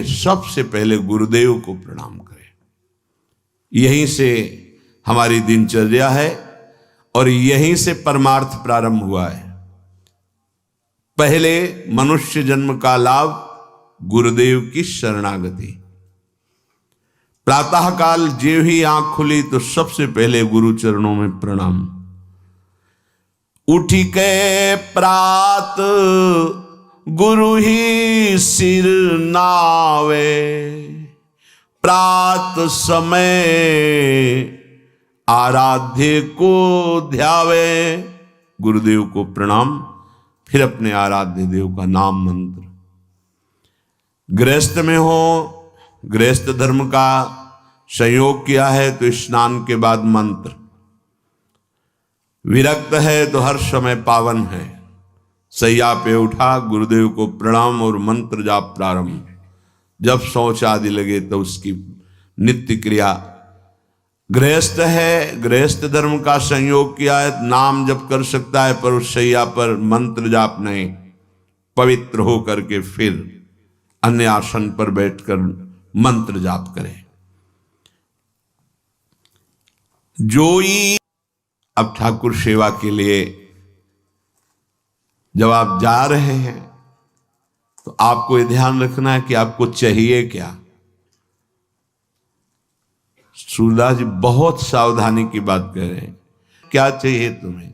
सबसे पहले गुरुदेव को प्रणाम करें। यहीं से हमारी दिनचर्या है और यहीं से परमार्थ प्रारंभ हुआ है। पहले मनुष्य जन्म का लाभ गुरुदेव की शरणागति। प्रातः काल जो ही आंख खुली तो सबसे पहले गुरु चरणों में प्रणाम। उठी के प्रात गुरु ही सिर नावे, प्रात समय आराध्य को ध्यावे। गुरुदेव को प्रणाम, फिर अपने आराध्य देव का नाम मंत्र। गृहस्थ में हो, गृहस्थ धर्म का संयोग किया है तो स्नान के बाद मंत्र। विरक्त है तो हर समय पावन है। सैया पे उठा, गुरुदेव को प्रणाम और मंत्र जाप प्रारंभ। जब शौच आदि लगे तो उसकी नित्य क्रिया। गृहस्थ है, गृहस्थ धर्म का संयोग किया है, नाम जप कर सकता है पर उस सैया पर मंत्र जाप नहीं। पवित्र हो करके फिर अन्य आसन पर बैठकर मंत्र जाप करें। जोई अब ठाकुर सेवा के लिए जब आप जा रहे हैं तो आपको यह ध्यान रखना है कि आपको चाहिए क्या। सूरदास जी बहुत सावधानी की बात कह रहे हैं। क्या चाहिए तुम्हें?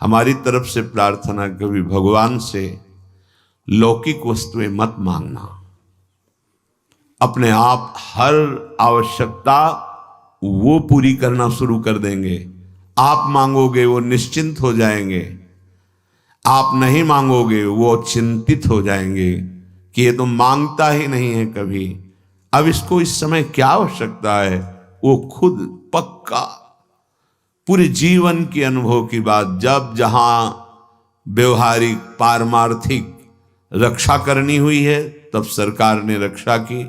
हमारी तरफ से प्रार्थना, कभी भगवान से लौकिक वस्तुएं मत मांगना। अपने आप हर आवश्यकता वो पूरी करना शुरू कर देंगे। आप मांगोगे वो निश्चिंत हो जाएंगे, आप नहीं मांगोगे वो चिंतित हो जाएंगे कि ये तो मांगता ही नहीं है कभी। अब इसको इस समय क्या आवश्यकता है, वो खुद पक्का पूरे जीवन के अनुभव की बात। जब जहां व्यवहारिक पारमार्थिक रक्षा करनी हुई है तब सरकार ने रक्षा की।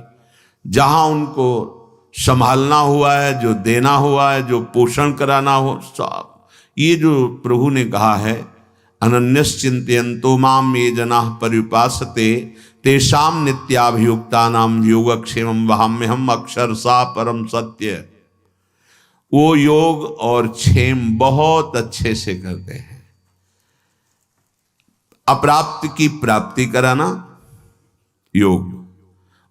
जहां उनको संभालना हुआ है, जो देना हुआ है, जो पोषण कराना हो, सब ये जो प्रभु ने कहा है, अनन्यश्चिन्तयन्तो माम ये जनाः पर्युपासते तेषां नित्याभियुक्तानां योगक्षेमं वहाम्यहम् अक्षरशः परम सत्य। वो योग और क्षेम बहुत अच्छे से करते हैं। अप्राप्त की प्राप्ति कराना योग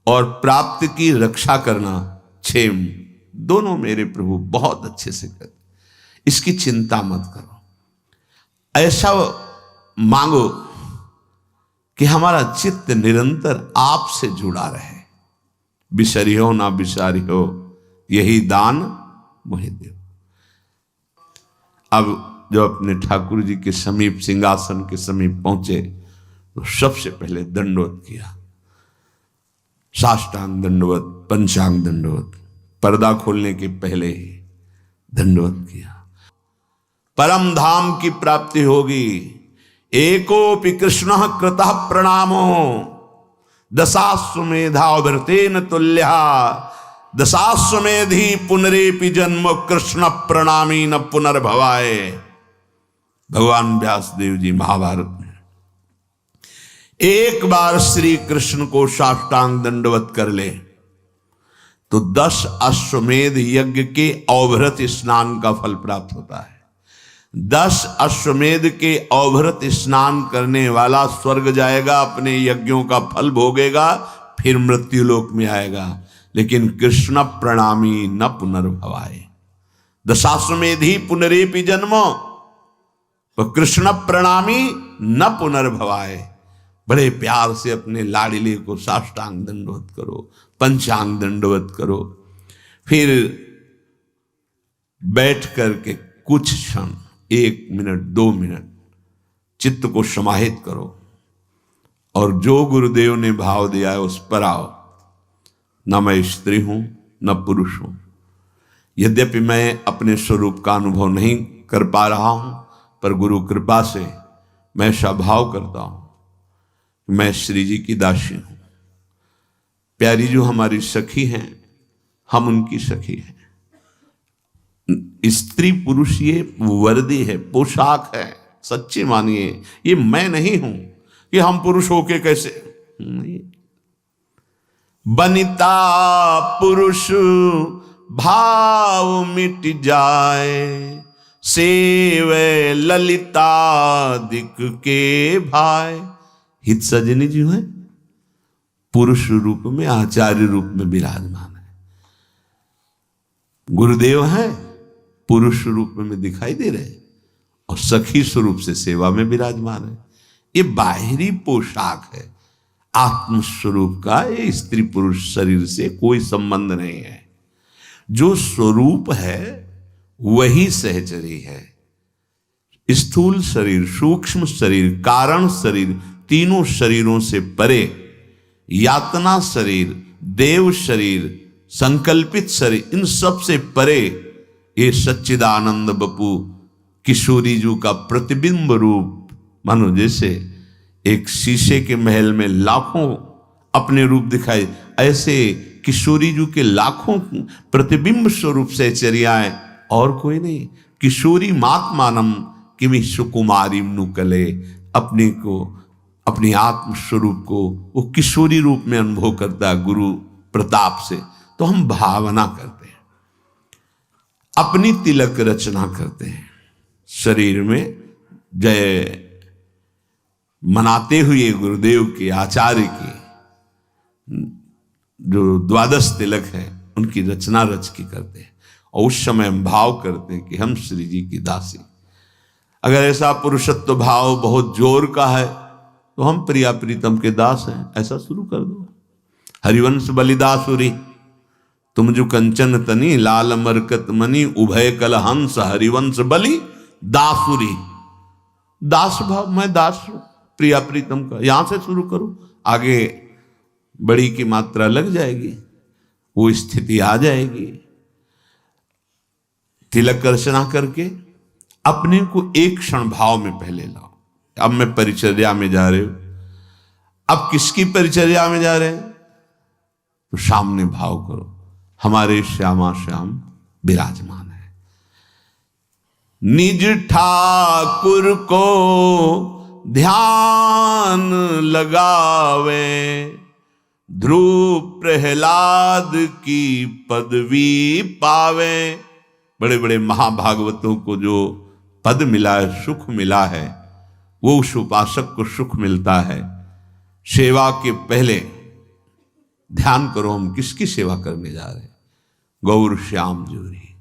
और प्राप्त की रक्षा करना क्षेम, दोनों मेरे प्रभु बहुत अच्छे से करते। इसकी चिंता मत करो, ऐसा मांगो कि हमारा चित्त निरंतर आपसे जुड़ा रहे। बिसरी हो ना बिसारी हो, यही दान मुझे दो। अब जब अपने ठाकुर जी के समीप, सिंहासन के समीप पहुंचे तो सबसे पहले दंडवत किया। साष्टांग दंडवत, पंचांग दंडवत, पर्दा खोलने के पहले ही दंडवत किया। परम धाम की प्राप्ति होगी। एकोपि कृष्णः कृतः प्रणामो दशाश्वमेधाव्रतेन तुल्यः दशाश्वमेधि पुनरेपि जन्म कृष्ण प्रणामी न पुनर्भवाय। भगवान व्यासदेव जी महाभारत में एक बार श्री कृष्ण को साष्टांग दंडवत कर ले तो 10 अश्वमेध यज्ञ के अवभृत स्नान का फल प्राप्त होता है। 10 अश्वमेध के अवभृत स्नान करने वाला स्वर्ग जाएगा, अपने यज्ञों का फल भोगेगा, फिर मृत्युलोक में आएगा। लेकिन कृष्ण प्रणामी न पुनर्भवाय। दशाश्वमेधि पुनरेपि जन्मो, तो कृष्ण प्रणामी न पुनर्भवाय। बड़े प्यार से अपने लाड़िले को साष्टांग दंडवत करो, पंचांग दंडवत करो। फिर बैठ करके कुछ क्षण, 1 मिनट 2 मिनट चित्त को समाहित करो और जो गुरुदेव ने भाव दिया है उस पर आओ। न मैं स्त्री हूं न पुरुष हूं। यद्यपि मैं अपने स्वरूप का अनुभव नहीं कर पा रहा हूं, पर गुरु कृपा से मैं ऐसा भाव करता हूं कि मैं श्री जी की दासी हूं। प्यारी जो हमारी सखी हैं, हम उनकी सखी हैं। स्त्री पुरुष ये वर्दी है, पोशाक है। सच्चे मानिए, ये मैं नहीं हूं कि हम पुरुष होके कैसे नहीं। बनिता पुरुष भाव मिट जाए, सेवे ललितादिक के भाई। हित सजनी जी है पुरुष रूप में, आचार्य रूप में विराजमान है। गुरुदेव है पुरुष रूप में दिखाई दे रहे और सखी स्वरूप से सेवा में विराजमान है। ये बाहरी पोशाक है, आत्म स्वरूप का ये स्त्री पुरुष शरीर से कोई संबंध नहीं है। जो स्वरूप है वही सहचरी है। स्थूल शरीर, सूक्ष्म शरीर, कारण शरीर, तीनों शरीरों से परे यातना शरीर, देव शरीर, संकल्पित शरीर, इन सब से परे ये सच्चिदानंद बपू किशोरी जी का प्रतिबिंब रूप, मानो जैसे एक शीशे के महल में लाखों अपने रूप दिखाई, ऐसे किशोरी जी के लाखों प्रतिबिंब स्वरूप से चर्याएं और कोई नहीं। किशोरी मात्मानम किमि सुकुमारी नुकले, अपने को, अपनी आत्म स्वरूप को वो किशोरी रूप में अनुभव करता है गुरु प्रताप से। तो हम भावना करते हैं, अपनी तिलक रचना करते हैं, शरीर में जय मनाते हुए गुरुदेव के, आचार्य के जो द्वादश तिलक है उनकी रचना रच के करते हैं। और उस समय हम भाव करते हैं कि हम श्री जी की दासी। अगर ऐसा पुरुषत्व भाव बहुत जोर का है तो हम प्रिया प्रीतम के दास हैं, ऐसा शुरू कर दो। हरिवंश बलिदासुरी तुम जो कंचन तनी, लाल मरकत मनी, उभय कल हंस, हरिवंश बलि दासुरी। दास भाव, मैं दास हूं प्रिया प्रीतम का, यहां से शुरू करो, आगे बड़ी की मात्रा लग जाएगी, वो स्थिति आ जाएगी। तिलक रचना करके अपने को एक क्षण भाव में पहले लाओ। अब मैं परिचर्या में जा रहे हो, अब किसकी परिचर्या में जा रहे हैं? तो सामने भाव करो, हमारे श्यामा श्याम विराजमान है। निज ठाकुर को ध्यान लगावे, ध्रुव प्रहलाद की पदवी पावे। बड़े बड़े महाभागवतों को जो पद मिला है, सुख मिला है, वो उस उपासक को सुख मिलता है। सेवा के पहले ध्यान करो, हम किसकी सेवा करने जा रहे हैं? गौर श्याम जोरी,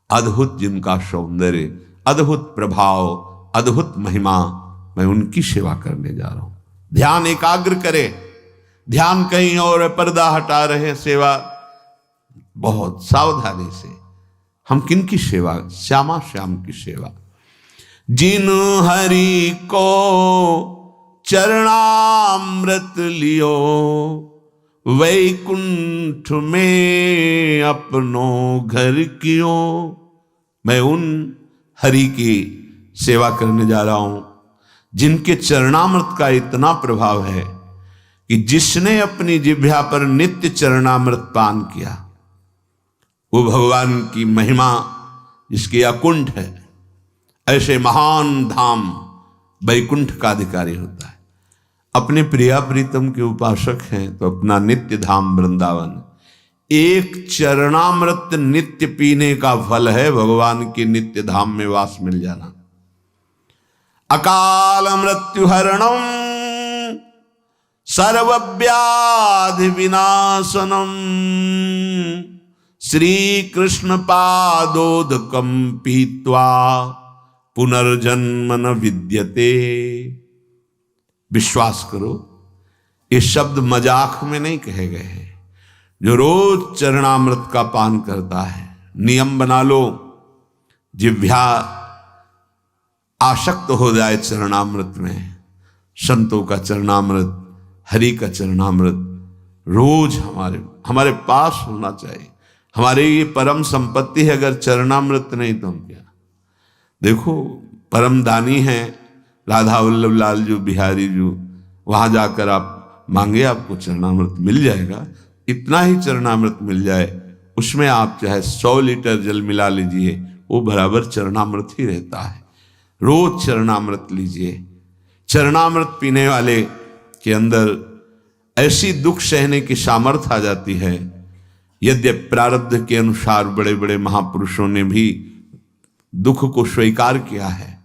अद्भुत जिनका सौंदर्य, अद्भुत प्रभाव, अद्भुत महिमा, मैं उनकी सेवा करने जा रहा हूं। ध्यान एकाग्र करे, ध्यान कहीं और, पर्दा हटा रहे, सेवा बहुत सावधानी से। हम किन की सेवा? श्यामा श्याम की सेवा। जिन हरि को चरणामृत लियो, वैकुंठ में अपनो घर कियो। मैं उन हरि की सेवा करने जा रहा हूं जिनके चरणामृत का इतना प्रभाव है कि जिसने अपनी जिह्वा पर नित्य चरणामृत पान किया, वो भगवान की महिमा जिसकी अकुंठ है, ऐसे महान धाम वैकुंठ का अधिकारी होता है। अपने प्रिया प्रीतम के उपासक हैं तो अपना नित्य धाम वृंदावन। एक चरणामृत नित्य पीने का फल है भगवान के नित्य धाम में वास मिल जाना। अकाल मृत्यु हरणम सर्वव्याधि विनाशनम, श्री कृष्ण पादोदकम पीत्वा पुनर्जन्म न विद्यते। विश्वास करो, ये शब्द मजाक में नहीं कहे गए हैं। जो रोज चरणामृत का पान करता है, नियम बना लो, जिह्वा आसक्त हो जाए चरणामृत में। संतों का चरणामृत, हरि का चरणामृत रोज हमारे पास होना चाहिए। हमारे ये परम संपत्ति है। अगर चरणामृत नहीं तो हम क्या? देखो, परम दानी हैं राधा वल्लभ लाल जी बिहारी जी, वहां जाकर आप मांगे, आपको चरणामृत मिल जाएगा। इतना ही चरणामृत मिल जाए, उसमें आप चाहे 100 लीटर जल मिला लीजिए, वो बराबर चरणामृत ही रहता है। रोज चरणामृत लीजिए। चरणामृत पीने वाले के अंदर ऐसी दुख सहने की सामर्थ्य आ जाती है। यद्यपि प्रारब्ध के अनुसार बड़े बड़े महापुरुषों ने भी दुख को स्वीकार किया है,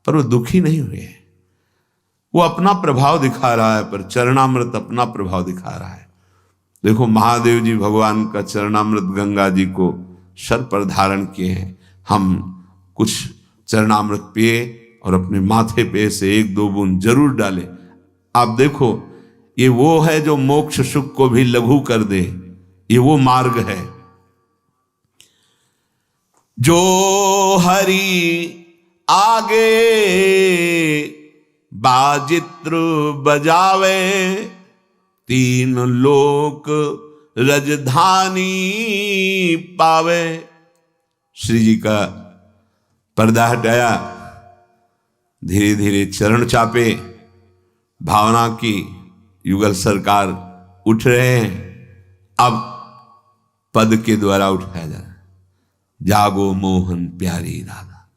पर वो दुखी नहीं हुए। वो अपना प्रभाव दिखा रहा है, पर चरणामृत अपना प्रभाव दिखा रहा है। देखो, महादेव जी भगवान का चरणामृत गंगा जी को सर पर धारण किए हैं। हम कुछ चरणामृत पिए और अपने माथे पे से 1-2 बूंद जरूर डालें। आप देखो, ये वो है जो मोक्ष सुख को भी लघु कर दे। ये वो मार्ग है। जो हरि आगे बाजित्र बजावे, 3 लोक रजधानी पावे। श्री जी का पर्दा हटाया, धीरे धीरे चरण चापे, भावना की युगल सरकार उठ रहे हैं। अब पद के द्वारा उठाया जा रहा है। जागो मोहन प्यारी राधा।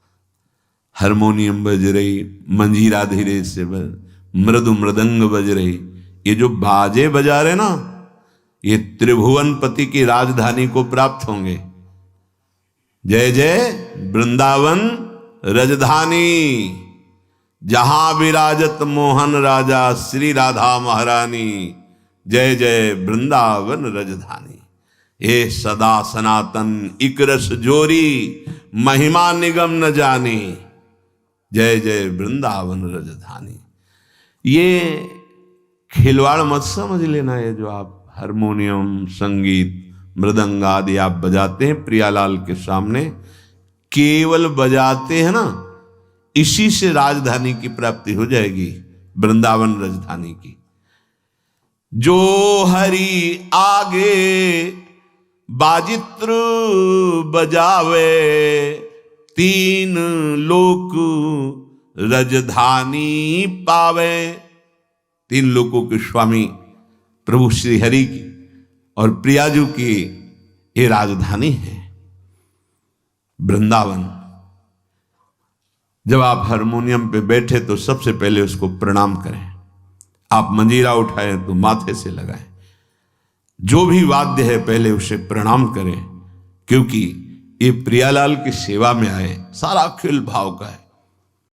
हारमोनियम बज रही, मंजीरा धीरे से मृदु मृदंग बज रही। ये जो बाजे बजा रहे ना, ये त्रिभुवनपति की राजधानी को प्राप्त होंगे। जय जय वृंदावन रजधानी, जहां विराजत मोहन राजा श्री राधा महारानी। जय जय वृंदावन रजधानी। ये सदा सनातन इकरस जोरी, महिमा निगम न जानी। जय जय वृंदावन रजधानी। ये खिलवाड़ मत समझ लेना। ये जो आप हारमोनियम, संगीत, मृदंग आदि आप बजाते हैं प्रियालाल के सामने, केवल बजाते हैं ना, इसी से राजधानी की प्राप्ति हो जाएगी, वृंदावन राजधानी की। जो हरि आगे बाजित्र बजावे, 3 लोक राजधानी पावे। 3 लोकों के स्वामी प्रभु श्री हरि की और प्रियाजू की ये राजधानी है वृंदावन। जब आप हारमोनियम पे बैठे तो सबसे पहले उसको प्रणाम करें। आप मंजीरा उठाएं तो माथे से लगाएं। जो भी वाद्य है पहले उसे प्रणाम करें, क्योंकि ये प्रियालाल की सेवा में आए, सारा खेल भाव का है।